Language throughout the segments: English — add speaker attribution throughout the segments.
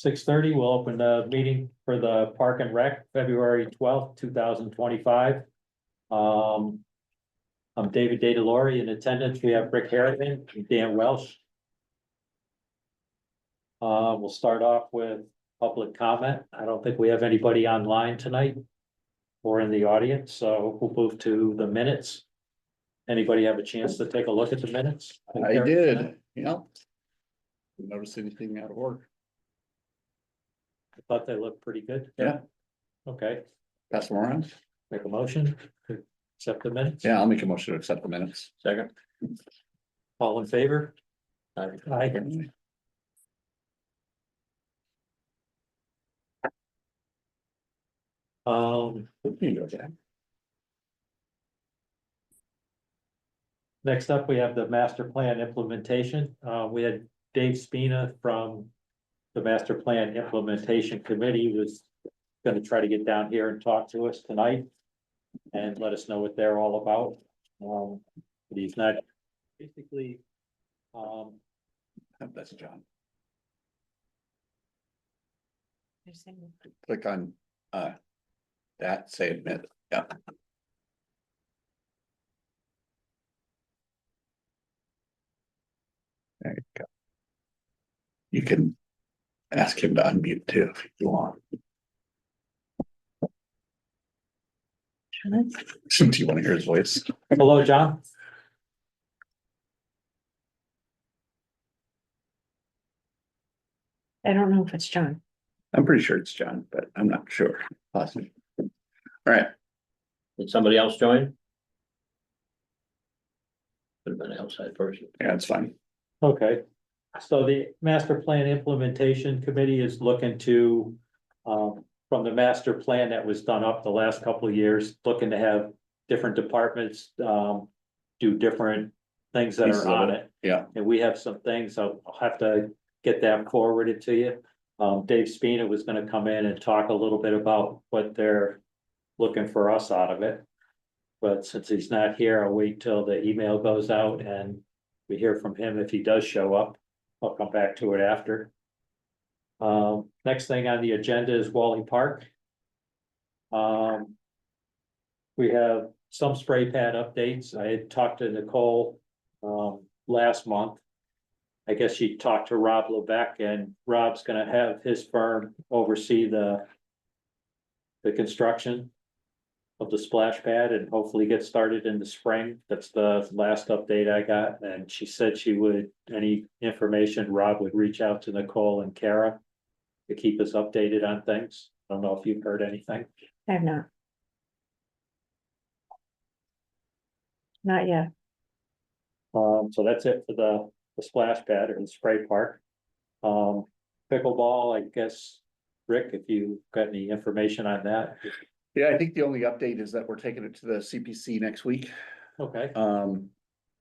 Speaker 1: 6:30, we'll open the meeting for the Park and Rec, February 12th, 2025. I'm David DeLore. In attendance, we have Rick Harrigan and Dan Welsh. We'll start off with public comment. I don't think we have anybody online tonight or in the audience, so we'll move to the minutes. Anybody have a chance to take a look at the minutes?
Speaker 2: I did, yeah. Didn't notice anything out of order.
Speaker 1: I thought they looked pretty good.
Speaker 2: Yeah.
Speaker 1: Okay,
Speaker 2: Pass them around.
Speaker 1: make a motion to accept the minutes.
Speaker 2: Yeah, I'll make a motion to accept the minutes.
Speaker 1: Second. All in favor? Aye.
Speaker 2: Okay.
Speaker 1: Next up, we have the master plan implementation. We had Dave Spina from the master plan implementation committee was gonna try to get down here and talk to us tonight and let us know what they're all about. But he's not basically,
Speaker 2: That's John.
Speaker 3: You're saying-
Speaker 2: Click on, that, say admit, yeah. There you go. You can ask him to unmute too, if you want. Do you want to hear his voice?
Speaker 1: hello, John.
Speaker 3: I don't know if it's John.
Speaker 2: I'm pretty sure it's John, but I'm not sure. Possibly. All right,
Speaker 4: Did somebody else join? Could have been an outside person.
Speaker 2: yeah, it's fine.
Speaker 1: Okay, so the master plan implementation committee is looking to, from the master plan that was done up the last couple of years, looking to have different departments, do different things that
Speaker 2: Pieces
Speaker 1: are
Speaker 2: of
Speaker 1: on
Speaker 2: it.
Speaker 1: it.
Speaker 2: Yeah,
Speaker 1: And we have some things, I'll have to get that forwarded to you. Dave Spina was gonna come in and talk a little bit about what they're looking for us out of it. But since he's not here, I'll wait till the email goes out and we hear from him. If he does show up, I'll come back to it after. Next thing on the agenda is Wally Park. We have some spray pad updates. I had talked to Nicole, last month. I guess she talked to Rob Lebeck, and Rob's gonna have his firm oversee the construction of the splash pad and hopefully get started in the spring. That's the last update I got, and she said she would, any information, Rob would reach out to Nicole and Kara to keep us updated on things. I don't know if you've heard anything.
Speaker 3: I have not. Not yet.
Speaker 1: So that's it for the splash pad or the spray park. Pickleball, I guess, Rick, if you got any information on that.
Speaker 2: yeah, I think the only update is that we're taking it to the CPC next week.
Speaker 1: Okay,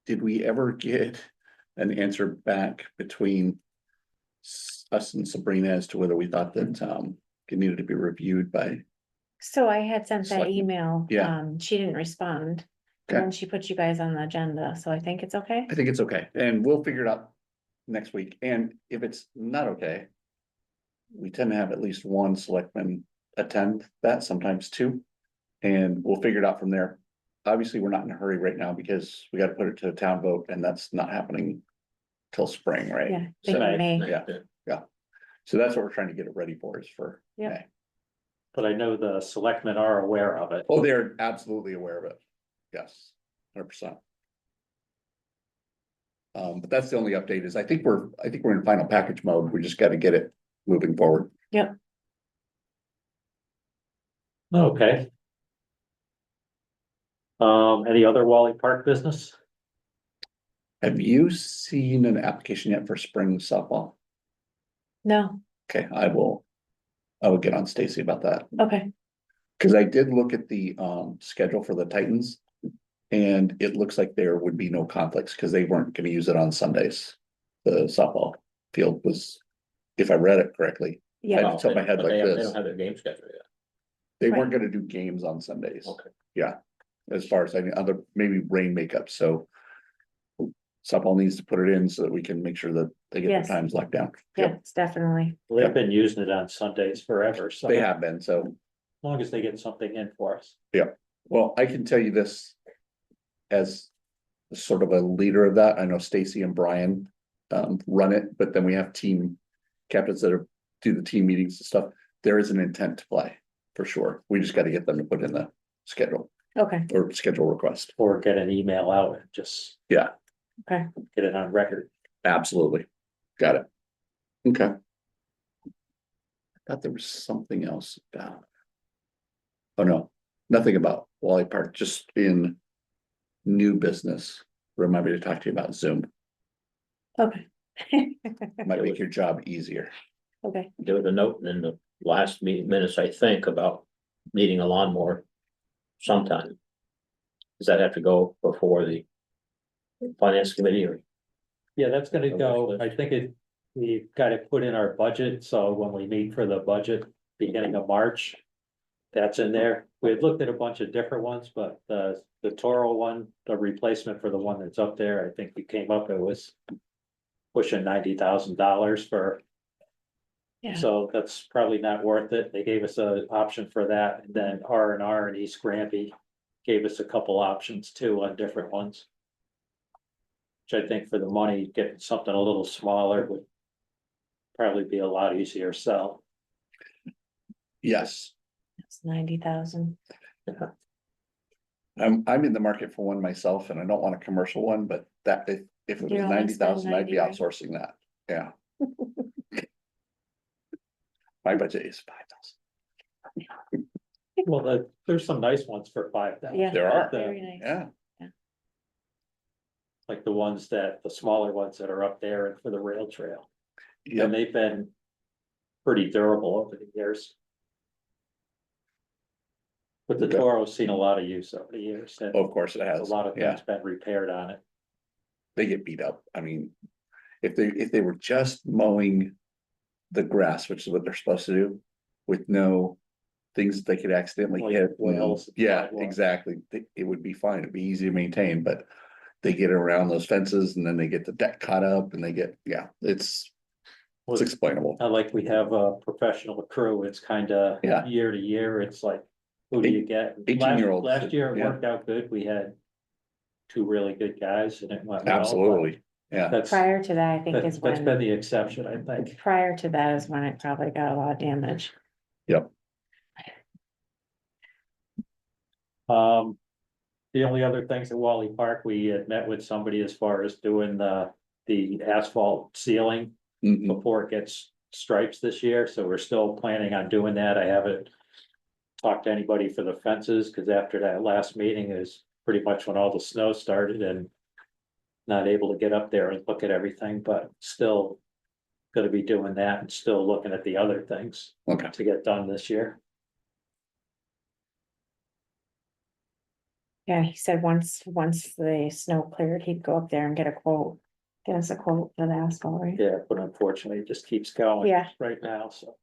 Speaker 2: Did we ever get an answer back between us and Sabrina as to whether we thought that, it needed to be reviewed by,
Speaker 3: So I had sent that
Speaker 2: Selectmen.
Speaker 3: email.
Speaker 2: Yeah.
Speaker 3: She didn't respond. And
Speaker 2: Okay.
Speaker 3: then she put you guys on the agenda, so I think it's okay.
Speaker 2: I think it's okay, and we'll figure it out next week, and if it's not okay, we tend to have at least one selectman attend that, sometimes two, and we'll figure it out from there. Obviously, we're not in a hurry right now because we gotta put it to a town vote, and that's not happening till spring, right?
Speaker 3: Yeah, I think
Speaker 1: So-
Speaker 3: in May.
Speaker 2: Yeah. So that's what we're trying to get it ready for, is for
Speaker 3: Yeah.
Speaker 2: May.
Speaker 1: but I know the selectmen are aware of it.
Speaker 2: Oh, they're absolutely aware of it. Yes, 100%. But that's the only update is I think we're in final package mode. We just gotta get it moving forward.
Speaker 1: Okay. Any other Wally Park business?
Speaker 2: Have you seen an application yet for spring softball?
Speaker 3: No,
Speaker 2: Okay, I will get on Stacy about that.
Speaker 3: okay,
Speaker 2: Cause I did look at the schedule for the Titans. And it looks like there would be no conflicts because they weren't gonna use it on Sundays. The softball field was, if I read it correctly,
Speaker 3: yeah,
Speaker 2: Off the top of my head
Speaker 4: But
Speaker 2: like
Speaker 4: they
Speaker 2: this.
Speaker 4: don't have their game schedule yet.
Speaker 2: they
Speaker 3: Right.
Speaker 2: weren't gonna do games on Sundays.
Speaker 4: Okay.
Speaker 2: Yeah, as far as I mean, other, maybe rain makeup, so. Supple needs to put it in so that we can make sure that they get their
Speaker 3: Yes.
Speaker 2: times locked down. Yep,
Speaker 3: Yeah, it's definitely,
Speaker 1: They've been using it on Sundays forever, so.
Speaker 2: they
Speaker 1: As
Speaker 2: have been, so,
Speaker 1: long as they get something in for us.
Speaker 2: well, I can tell you this. As sort of a leader of that, I know Stacy and Brian run it, but then we have team captains that do the team meetings and stuff. There is an intent to play, for sure. We just gotta get them to put in the schedule
Speaker 3: okay,
Speaker 2: or schedule request.
Speaker 1: Or get an email out and just
Speaker 2: Yeah,
Speaker 3: okay.
Speaker 1: get it on record.
Speaker 2: absolutely. Got it. Okay. I thought there was something else about. Oh, no, nothing about Wally Park, just in new business. Remind me to talk to you about Zoom.
Speaker 3: Okay.
Speaker 2: Might make your job easier.
Speaker 3: Okay,
Speaker 4: There was a note in the last minutes, I think, about needing a lawnmower sometime. Does that have to go before the finance committee or?
Speaker 1: Yeah, that's gonna
Speaker 4: Okay,
Speaker 1: go,
Speaker 4: so-
Speaker 1: I think we've got it put in our budget, so when we meet for the budget, beginning of March. That's in there. We had looked at a bunch of different ones, but the Toro one, the replacement for the one that's up there, I think we came up, it was. Pushing $90,000 for.
Speaker 3: yeah,
Speaker 1: So that's probably not worth it. They gave us an option for that, and then R and East Granby gave us a couple options too on different ones. Which I think for the money, getting something a little smaller would probably be a lot easier sell.
Speaker 2: Yes,
Speaker 3: it's 90,000.
Speaker 2: I'm in the market for one myself and I don't want a commercial one, but that if it
Speaker 3: You
Speaker 2: was
Speaker 3: don't wanna
Speaker 2: 90,000, I'd be
Speaker 3: spend 90, right?
Speaker 2: outsourcing that, yeah. My budget is 5,000.
Speaker 1: Well, there's some nice ones for $5,000.
Speaker 3: Yeah.
Speaker 2: There are.
Speaker 3: Very nice.
Speaker 2: Yeah,
Speaker 1: Like the smaller ones that are up there and for the rail trail,
Speaker 2: yeah,
Speaker 1: and they've been. Pretty durable over the years. But the
Speaker 2: Okay.
Speaker 1: Toro's seen a lot of use over the years, and
Speaker 2: of course it
Speaker 1: a
Speaker 2: has,
Speaker 1: lot of
Speaker 2: yeah,
Speaker 1: things been repaired on it.
Speaker 2: they get beat up, I mean. If they were just mowing the grass, which is what they're supposed to do, with no. Things that they could accidentally
Speaker 1: Like
Speaker 2: hit.
Speaker 1: whales and
Speaker 2: Yeah,
Speaker 1: sidewalks.
Speaker 2: exactly, it would be fine, it'd be easy to maintain, but. They get around those fences and then they get the deck caught up and they get, yeah, it's
Speaker 1: Was,
Speaker 2: explainable.
Speaker 1: not like we have a professional crew, it's kinda
Speaker 2: Yeah.
Speaker 1: year to year, it's like, who do you get?
Speaker 2: 18-year-olds,
Speaker 1: Last year it
Speaker 2: yeah.
Speaker 1: worked out good, we had. Two really good guys and it went well. but
Speaker 2: Absolutely, yeah,
Speaker 1: That's,
Speaker 3: Prior to that, I think
Speaker 1: that's
Speaker 3: is
Speaker 1: been
Speaker 3: when,
Speaker 1: the exception, I think.
Speaker 3: prior to that is when it probably got a lot of damage.
Speaker 1: The only other things at Wally Park, we had met with somebody as far as doing the asphalt ceiling
Speaker 2: mhm,
Speaker 1: before it gets stripes this year, so we're still planning on doing that. I haven't. Talked to anybody for the fences, cause after that last meeting is pretty much when all the snow started and. Not able to get up there and look at everything, but still. Gonna be doing that and still looking at the other things
Speaker 2: okay,
Speaker 1: to get done this year.
Speaker 3: Yeah, he said once the snow cleared, he'd go up there and get a quote. Get us a quote for the asphalt, right?
Speaker 1: Yeah, but unfortunately, it just keeps going.
Speaker 3: Yeah.
Speaker 1: Right now, so.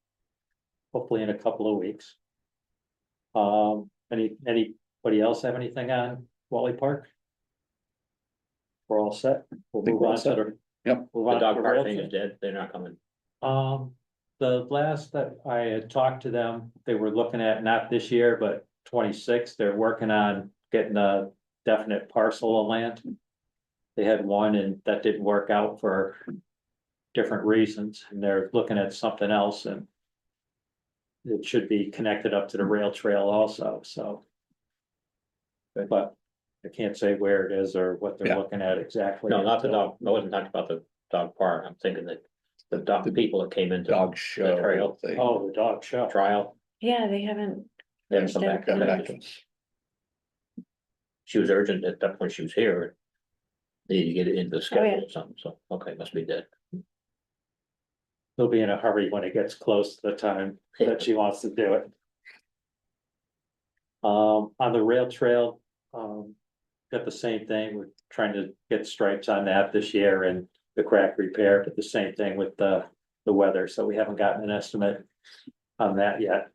Speaker 1: Hopefully in a couple of weeks. Anybody else have anything on Wally Park? We're all set. We'll
Speaker 2: Think
Speaker 1: move
Speaker 2: we're all
Speaker 1: on to
Speaker 2: set.
Speaker 1: the.
Speaker 2: Yep.
Speaker 1: move
Speaker 4: The
Speaker 1: on to
Speaker 4: dog
Speaker 1: the
Speaker 4: park
Speaker 1: rail
Speaker 4: thing
Speaker 1: trail.
Speaker 4: is dead, they're not coming.
Speaker 1: The last that I had talked to them, they were looking at not this year, but 26. They're working on getting a definite parcel of land. They had one and that didn't work out for different reasons, and they're looking at something else and. It should be connected up to the rail trail also, so.
Speaker 4: Okay.
Speaker 1: But I can't say where it is or what they're
Speaker 2: Yeah.
Speaker 1: looking at exactly.
Speaker 4: No, not the
Speaker 1: until-
Speaker 4: dog, I wasn't talking about the dog park, I'm thinking that the dog people that came into
Speaker 2: dog
Speaker 4: the
Speaker 2: show.
Speaker 4: trail
Speaker 2: thing.
Speaker 1: Oh, the dog show.
Speaker 4: trial.
Speaker 3: Yeah, they haven't,
Speaker 4: They haven't come back.
Speaker 2: Come back to us.
Speaker 4: She was urgent at that point, she was here. Needed to get it into the
Speaker 3: yeah.
Speaker 4: schedule or something, so, okay, must be dead.
Speaker 1: He'll be in a hurry when it gets close to the time that she wants to do it. On the rail trail, got the same thing, we're trying to get stripes on that this year and the crack repair, but the same thing with the weather, so we haven't gotten an estimate on that yet.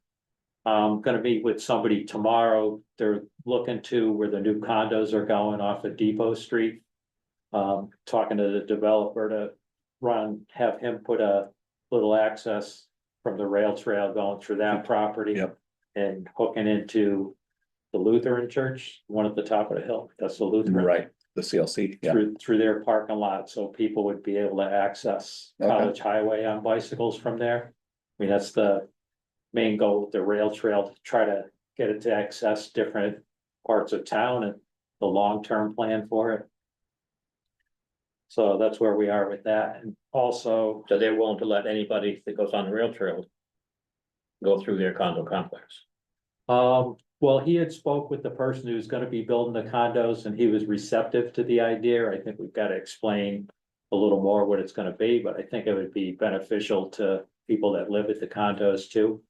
Speaker 1: Gonna meet with somebody tomorrow, they're looking to where the new condos are going off of Depot Street. Talking to the developer to have him put a little access from the rail trail going through that property.
Speaker 2: Yep.
Speaker 1: And hooking into the Lutheran church, one at the top of the hill, that's the Lutheran.
Speaker 2: Right, the CLC, yeah,
Speaker 1: Through their parking lot, so people would be able to access
Speaker 2: Okay.
Speaker 1: College Highway on bicycles from there. I mean, that's the main goal with the rail trail, to try to get it to access different parts of town and the long-term plan for it. So that's where we are with that, and also,
Speaker 4: So they're willing to let anybody that goes on the rail trail go through their condo complex.
Speaker 1: well, he had spoke with the person who's gonna be building the condos, and he was receptive to the idea. I think we've gotta explain a little more what it's gonna be, but I think it would be beneficial to people that live at the condos too.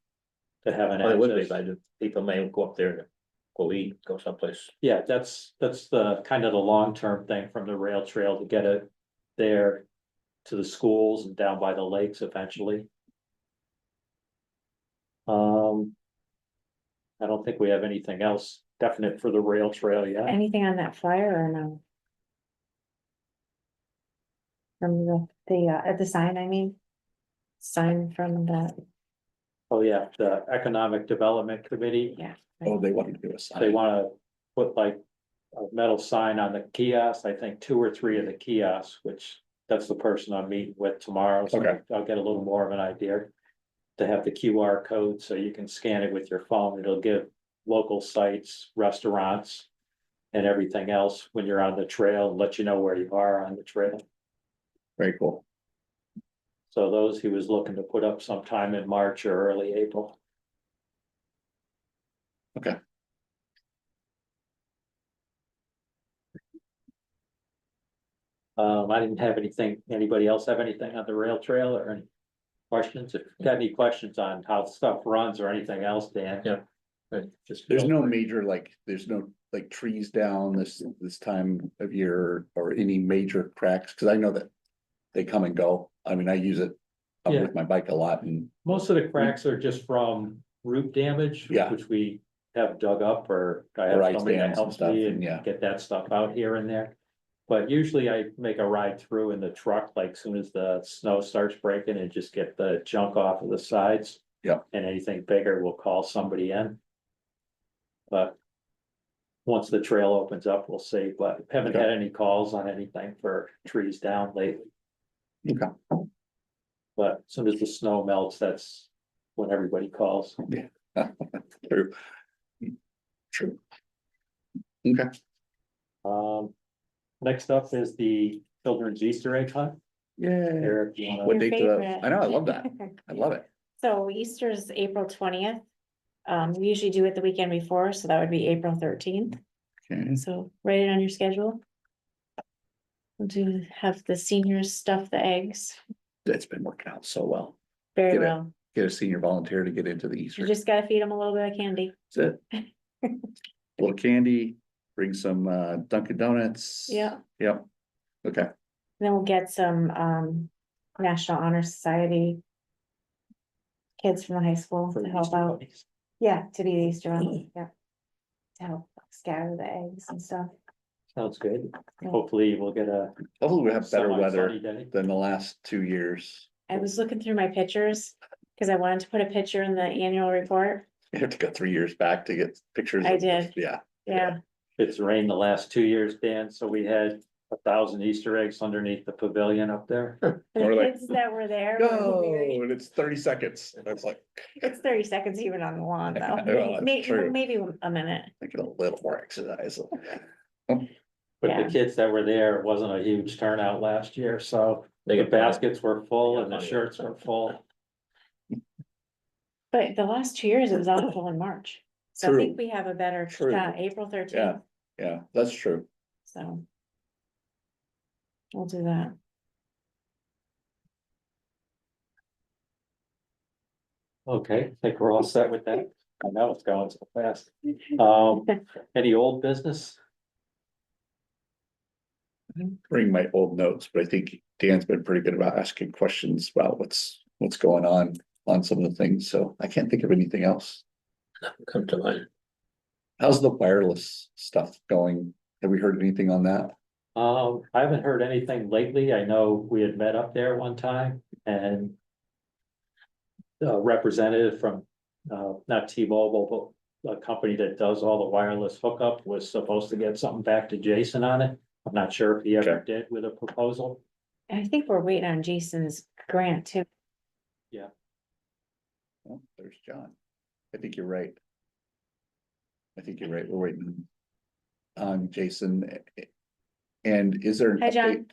Speaker 1: To have an
Speaker 4: Well, it would be,
Speaker 1: access.
Speaker 4: but people may go up there to go eat, go someplace.
Speaker 1: Yeah, that's the kind of the long-term thing from the rail trail to get it there to the schools and down by the lakes eventually. I don't think we have anything else definite for the rail trail yet.
Speaker 3: Anything on that flyer or no? From the sign, I mean. Sign from the,
Speaker 1: Oh, yeah, the Economic Development Committee,
Speaker 3: yeah.
Speaker 2: oh, they wanted to do a sign.
Speaker 1: they wanna put like a metal sign on the kiosk, I think 2 or 3 of the kiosks, which that's the person I'm meeting with tomorrow, so
Speaker 2: Okay.
Speaker 1: I'll get a little more of an idea. To have the QR code so you can scan it with your phone, it'll give local sites, restaurants. And everything else when you're on the trail, and let you know where you are on the trail.
Speaker 2: Very cool.
Speaker 1: So those he was looking to put up sometime in March or early April.
Speaker 2: Okay.
Speaker 1: I didn't have anything, anybody else have anything on the rail trail or any questions? If you got any questions on how stuff runs or anything else, Dan?
Speaker 4: Yeah.
Speaker 1: Just
Speaker 2: There's
Speaker 1: feel
Speaker 2: no
Speaker 1: free.
Speaker 2: major, like, there's no, like, trees down this time of year or any major cracks, cause I know that they come and go. I mean, I use it
Speaker 1: Yeah.
Speaker 2: with my bike a lot and,
Speaker 1: Most of the cracks are just from root damage.
Speaker 2: Yeah.
Speaker 1: Which we have dug up, or I
Speaker 2: Or
Speaker 1: have
Speaker 2: ice
Speaker 1: somebody that
Speaker 2: dams and
Speaker 1: helps
Speaker 2: stuff,
Speaker 1: me
Speaker 2: and
Speaker 1: and
Speaker 2: yeah.
Speaker 1: get that stuff out here and there. But usually I make a ride through in the truck, like soon as the snow starts breaking, and just get the junk off of the sides.
Speaker 2: Yeah.
Speaker 1: And anything bigger, we'll call somebody in. But once the trail opens up, we'll see, but haven't had any calls on anything for trees down lately.
Speaker 2: okay,
Speaker 1: But as soon as the snow melts, that's when everybody calls.
Speaker 2: true. True. Okay,
Speaker 1: Next up is the children's Easter egg hunt.
Speaker 2: yeah.
Speaker 1: Eric, you wanna-
Speaker 2: What
Speaker 3: Your
Speaker 2: date did
Speaker 3: favorite.
Speaker 2: I know, I love that. I love it.
Speaker 3: So Easter's April 20th. We usually do it the weekend before, so that would be April 13th.
Speaker 2: Okay.
Speaker 3: So write it on your schedule. We'll do have the seniors stuff the eggs
Speaker 2: It's been working out so well.
Speaker 3: very
Speaker 2: Get it.
Speaker 3: well.
Speaker 2: Get a senior volunteer to get into the
Speaker 3: You
Speaker 2: Easter.
Speaker 3: just gotta feed them a little bit of candy.
Speaker 2: That's it. Little candy, bring some Dunkin' Donuts.
Speaker 3: Yeah.
Speaker 2: Yep. Okay,
Speaker 3: Then we'll get some National Honor Society kids from the high school
Speaker 1: for
Speaker 3: to help
Speaker 1: Easter
Speaker 3: out.
Speaker 1: bunnies.
Speaker 3: Yeah, to be the Easter bunny, yeah. To help scatter the eggs and stuff.
Speaker 1: Sounds good.
Speaker 3: Yeah.
Speaker 1: Hopefully we'll get a
Speaker 2: hopefully we have better
Speaker 1: semi-sunny
Speaker 2: weather
Speaker 1: day.
Speaker 2: than the last 2 years.
Speaker 3: I was looking through my pictures, cause I wanted to put a picture in the annual report.
Speaker 2: You have to go 3 years back to get pictures.
Speaker 3: I
Speaker 2: of-
Speaker 3: did.
Speaker 2: Yeah,
Speaker 3: Yeah,
Speaker 1: It's rained the last 2 years, Dan, so we had 1,000 Easter eggs underneath the pavilion up there.
Speaker 3: the
Speaker 2: Or like,
Speaker 3: kids that were there.
Speaker 2: go,
Speaker 3: were very-
Speaker 2: and it's 30 seconds. That's like,
Speaker 3: It's 30 seconds even on the lawn though.
Speaker 2: Well, that's
Speaker 3: Maybe,
Speaker 2: true.
Speaker 3: maybe a minute.
Speaker 2: making a little more exercise.
Speaker 1: But
Speaker 3: Yeah.
Speaker 1: the kids that were there, it wasn't a huge turnout last year, so
Speaker 4: They
Speaker 1: the
Speaker 4: get plenty.
Speaker 1: baskets were full
Speaker 4: Yeah,
Speaker 1: and the
Speaker 4: plenty.
Speaker 1: shirts were full.
Speaker 3: But the last 2 years, it was all full in March. So I
Speaker 2: True.
Speaker 3: think we have a better
Speaker 2: True.
Speaker 3: shot, April 13th,
Speaker 2: Yeah, yeah, that's true.
Speaker 3: so. We'll do that.
Speaker 1: Okay, I think we're all set with that. I know it's going so fast. Any old business?
Speaker 2: Bring my old notes, but I think Dan's been pretty good about asking questions about what's going on some of the things, so I can't think of anything else.
Speaker 4: Come to mind.
Speaker 2: How's the wireless stuff going? Have we heard anything on that?
Speaker 1: I haven't heard anything lately. I know we had met up there one time and. A representative from, not T-Mobile, but a company that does all the wireless hookup was supposed to get something back to Jason on it. I'm not sure if he ever did with a proposal.
Speaker 3: I think we're waiting on Jason's grant too.
Speaker 2: Oh, there's John. I think you're right. I think you're right. We're waiting on Jason. And is there an
Speaker 3: Hi, John.
Speaker 2: update?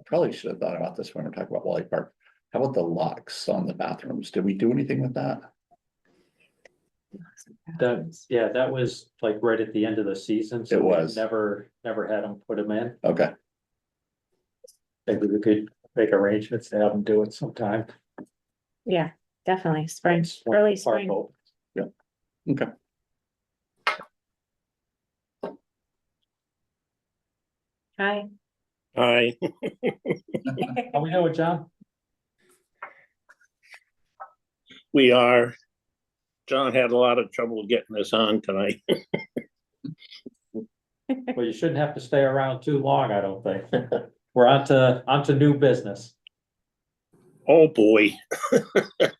Speaker 2: I probably should have thought about this when we're talking about Wally Park. How about the locks on the bathrooms? Did we do anything with that?
Speaker 1: That was like right at the end of the season. So
Speaker 2: It
Speaker 1: we
Speaker 2: was.
Speaker 1: never had them put them in.
Speaker 2: Okay,
Speaker 1: Maybe we could make arrangements to have them do it sometime.
Speaker 3: Yeah, definitely, spring,
Speaker 1: Once
Speaker 3: early
Speaker 1: the park
Speaker 3: spring.
Speaker 1: opens.
Speaker 2: okay.
Speaker 3: Hi.
Speaker 5: Hi,
Speaker 1: How we doing, John?
Speaker 5: we are. John had a lot of trouble getting us on tonight.
Speaker 1: Well, you shouldn't have to stay around too long, I don't think. We're onto new business.
Speaker 5: Oh, boy.
Speaker 1: If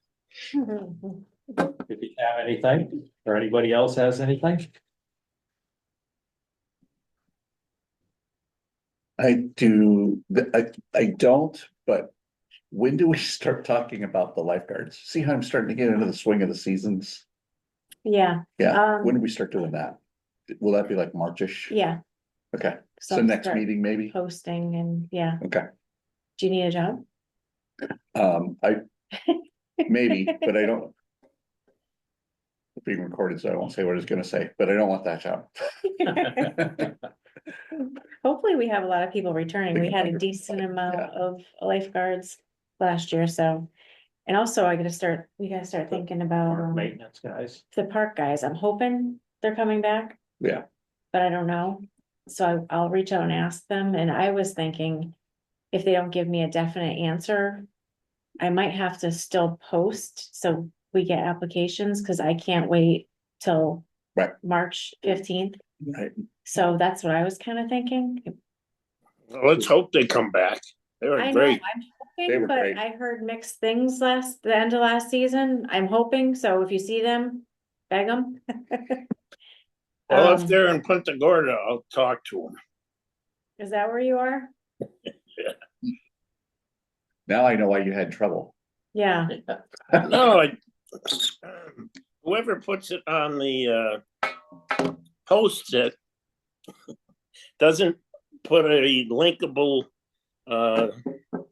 Speaker 1: you have anything, or anybody else has anything?
Speaker 2: I do, I don't, but when do we start talking about the lifeguards? See how I'm starting to get into the swing of the seasons?
Speaker 3: Yeah,
Speaker 2: Yeah, when do
Speaker 3: Um,
Speaker 2: we start doing that? Will that be like Marchish?
Speaker 3: yeah.
Speaker 2: Okay, so
Speaker 3: I'll
Speaker 2: next
Speaker 3: start
Speaker 2: meeting maybe?
Speaker 3: Posting and, yeah,
Speaker 2: Okay,
Speaker 3: do you need a job?
Speaker 2: I, maybe, but I don't. It's being recorded, so I won't say what I was gonna say, but I don't want that job.
Speaker 3: Hopefully, we have a lot of people returning. We had a decent amount
Speaker 2: Yeah.
Speaker 3: of lifeguards last year, so. And also, we gotta start thinking about
Speaker 1: Park maintenance guys.
Speaker 3: the park guys. I'm hoping they're coming back,
Speaker 2: Yeah,
Speaker 3: but I don't know. So I'll reach out and ask them, and I was thinking, if they don't give me a definite answer, I might have to still post, so we get applications, cause I can't wait till
Speaker 2: Right.
Speaker 3: March 15th.
Speaker 2: right,
Speaker 3: So that's what I was kind of thinking.
Speaker 5: Let's hope they come back. They
Speaker 3: I
Speaker 5: were
Speaker 3: know,
Speaker 5: great.
Speaker 3: I'm
Speaker 2: They
Speaker 3: hoping,
Speaker 2: were
Speaker 3: but
Speaker 2: great.
Speaker 3: I heard mixed things the end of last season. I'm hoping, so if you see them, beg them.
Speaker 5: Well, if they're in Punta Gorda, I'll talk to
Speaker 3: Is that where you are?
Speaker 2: now I know why you had trouble.
Speaker 3: Yeah,
Speaker 5: them. No, whoever puts it on the posts it doesn't put a linkable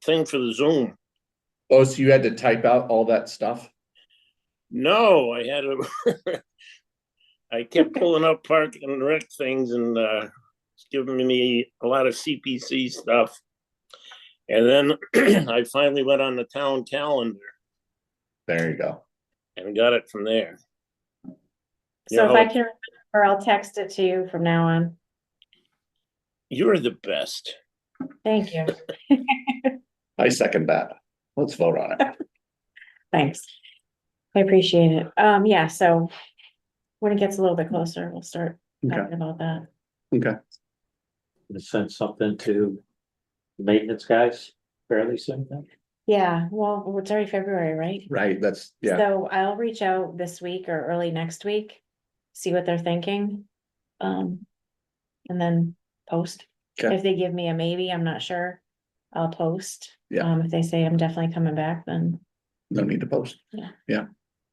Speaker 5: thing for the Zoom.
Speaker 2: Oh, so you had to type out all that stuff?
Speaker 5: No, I had a I kept pulling up park and rec things and it's giving me a lot of CPC stuff. And then I finally went on the town calendar
Speaker 2: There you go.
Speaker 5: and got it from there.
Speaker 3: so if
Speaker 5: know,
Speaker 3: I can, or I'll text it to you from now on.
Speaker 5: You're the best.
Speaker 3: Thank you,
Speaker 2: I second that. Let's vote on it.
Speaker 3: thanks. I appreciate it. Yeah, so when it gets a little bit closer, we'll start
Speaker 2: Okay,
Speaker 3: talking about that.
Speaker 2: okay.
Speaker 1: To send something to maintenance guys fairly soon. then.
Speaker 3: Yeah, well, it's already February, right?
Speaker 2: Right, that's, yeah,
Speaker 3: So I'll reach out this week or early next week, see what they're thinking. And then post.
Speaker 2: Okay.
Speaker 3: If they give me a maybe, I'm not sure, I'll post.
Speaker 2: Yeah.
Speaker 3: If they say I'm definitely coming back, then
Speaker 2: no need to post.
Speaker 3: Yeah.
Speaker 2: Yeah,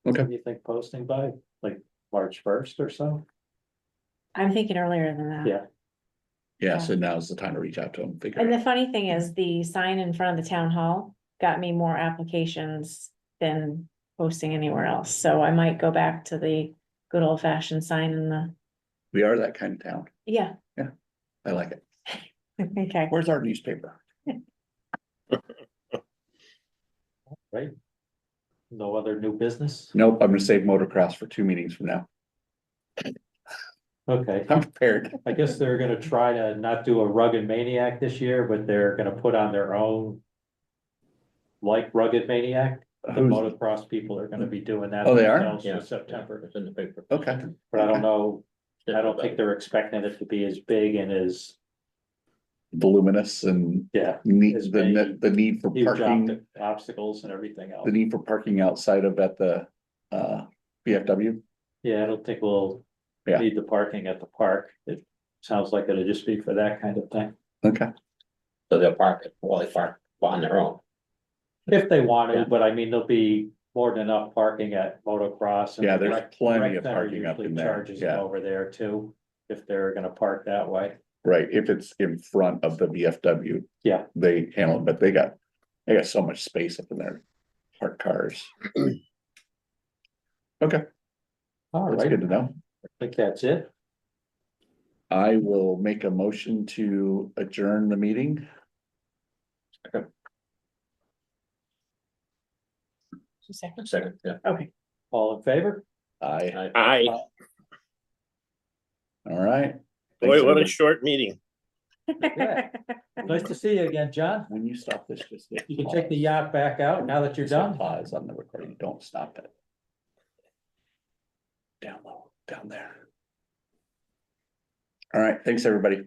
Speaker 2: okay.
Speaker 1: When do you think posting by, like March 1st or so?
Speaker 3: I'm thinking earlier than that.
Speaker 1: Yeah.
Speaker 2: Yeah, so now's the time to reach out to them. Figure
Speaker 3: And
Speaker 2: it
Speaker 3: the
Speaker 2: out.
Speaker 3: funny thing is, the sign in front of the town hall got me more applications than posting anywhere else. So I might go back to the good old fashioned sign in the,
Speaker 2: We are that kind of town.
Speaker 3: yeah,
Speaker 2: I like it.
Speaker 3: okay.
Speaker 2: Where's our newspaper?
Speaker 1: Right? No other new business?
Speaker 2: Nope, I'm gonna save motocross for 2 meetings from now.
Speaker 1: Okay,
Speaker 2: I'm prepared.
Speaker 1: I guess they're gonna try to not do a rugged maniac this year, but they're gonna put on their own. Like rugged maniac, the
Speaker 2: Who's-
Speaker 1: motocross people are gonna be doing that.
Speaker 2: Oh, they are?
Speaker 1: themselves
Speaker 5: Yeah.
Speaker 1: For September,
Speaker 5: It's in the paper.
Speaker 2: Okay,
Speaker 1: but I don't know, I don't think they're expecting it to be as big and as.
Speaker 2: voluminous and
Speaker 1: Yeah.
Speaker 2: need,
Speaker 1: As
Speaker 2: the,
Speaker 1: many
Speaker 2: the need for
Speaker 1: huge
Speaker 2: parking,
Speaker 1: obstacles and everything else.
Speaker 2: the need for parking outside of at the, VFW.
Speaker 1: Yeah, I don't think we'll
Speaker 2: Yeah.
Speaker 1: need the parking at the park. It sounds like it'll just be for that kind of thing.
Speaker 2: Okay,
Speaker 4: So they'll park it, well, they park on their own.
Speaker 1: If they want
Speaker 4: Yeah.
Speaker 1: to, but I mean, there'll be more than enough parking at motocross. and
Speaker 2: Yeah,
Speaker 1: the
Speaker 2: there's
Speaker 1: rec-
Speaker 2: plenty
Speaker 1: rec
Speaker 2: of
Speaker 1: center
Speaker 2: parking up
Speaker 1: usually
Speaker 2: in there,
Speaker 1: charges them
Speaker 2: yeah.
Speaker 1: over there too, if they're gonna park that way.
Speaker 2: right, if it's in front of the VFW.
Speaker 1: Yeah.
Speaker 2: They handle it, but they got so much space up in there, parked cars. Okay,
Speaker 1: All
Speaker 2: that's
Speaker 1: right,
Speaker 2: good to know.
Speaker 1: I think that's it.
Speaker 2: I will make a motion to adjourn the meeting.
Speaker 4: Second, yeah.
Speaker 3: Okay.
Speaker 1: All in favor?
Speaker 2: Aye,
Speaker 5: Aye,
Speaker 2: all right.
Speaker 5: boy,
Speaker 2: Thanks,
Speaker 5: what a
Speaker 2: everybody.
Speaker 5: short meeting.
Speaker 1: Yeah. Nice to see you again, John.
Speaker 2: When you stop this, just. hit
Speaker 1: You can take the
Speaker 2: pause.
Speaker 1: yacht back out now that you're
Speaker 2: Just hit
Speaker 1: done.
Speaker 2: Pause on the recording, don't stop it. Down low, down there. All right, thanks, everybody.